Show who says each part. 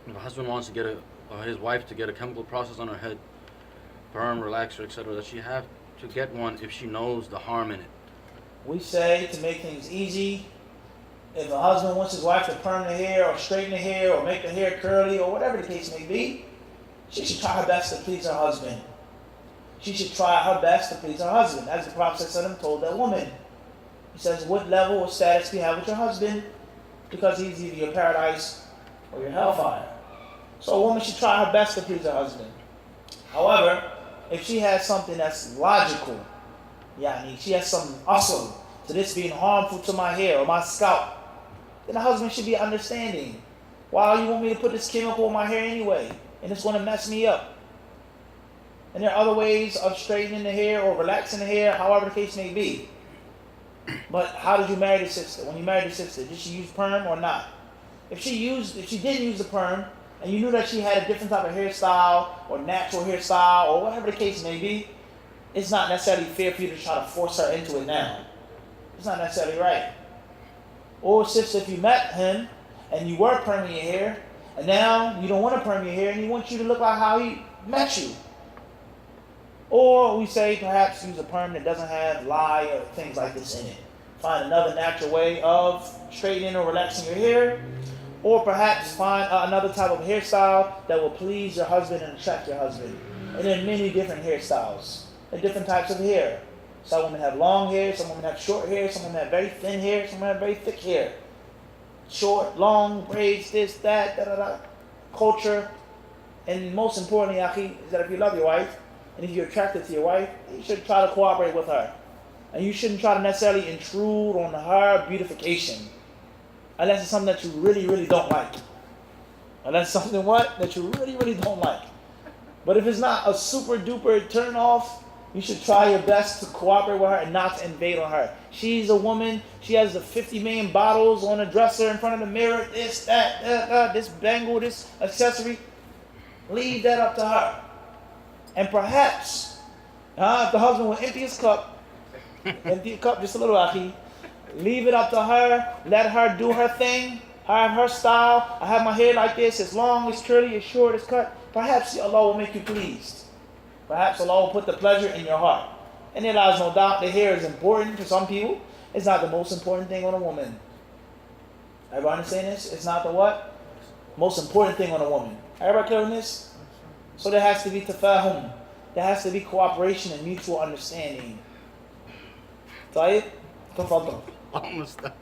Speaker 1: if a husband wants to get his wife to get a chemical process on her head, perm, relaxer, etc., that she have to get one if she knows the harm in it?
Speaker 2: We say to make things easy, if a husband wants his wife to perm the hair or straighten the hair or make the hair curly or whatever the case may be, she should try her best to please her husband. She should try her best to please her husband. As the Prophet ﷺ told that woman. He says, what level or status do you have with your husband? Because he's either your paradise or your hellfire. So a woman should try her best to please her husband. However, if she has something that's logical, she has some asl to this being harmful to my hair or my scalp, then the husband should be understanding. Why you want me to put this chemical in my hair anyway? And it's going to mess me up. And there are other ways of straightening the hair or relaxing the hair, however the case may be. But how did you marry the sister? When you married the sister, did she use perm or not? If she didn't use the perm, and you knew that she had a different type of hairstyle or natural hairstyle or whatever the case may be, it's not necessarily fair for you to try to force her into it now. It's not necessarily right. Or sister, if you met him and you were perming your hair, and now you don't want to perm your hair and he wants you to look like how he met you. Or we say perhaps use a perm that doesn't have lye or things like this in it. Find another natural way of straightening or relaxing your hair. Or perhaps find another type of hairstyle that will please your husband and attract your husband. And there are many different hairstyles and different types of hair. Some women have long hair, some women have short hair, some women have very thin hair, some women have very thick hair. Short, long, braids, this, that, da. Culture. And most importantly, Akhi, is that if you love your wife, and if you're attracted to your wife, you should try to cooperate with her. And you shouldn't try to necessarily intrude on her beautification. Unless it's something that you really, really don't like. Unless it's something that you really, really don't like. But if it's not a super duper turn off, you should try your best to cooperate with her and not to invade on her. She's a woman. She has the 50 million bottles on a dresser in front of the mirror. This, that, this bangle, this accessory. Leave that up to her. And perhaps, if the husband will empty his cup, just a little, Akhi, leave it up to her. Let her do her thing. I have her style. I have my hair like this. It's long, it's curly, it's short, it's cut. Perhaps Allah will make you pleased. Perhaps Allah will put the pleasure in your heart. And there lies no doubt the hair is important for some people. It's not the most important thing on a woman. Everybody understand this? It's not the what? Most important thing on a woman. Everybody clear on this? So there has to be tafahum. There has to be cooperation and mutual understanding. طيب تفضل.
Speaker 1: Almost done.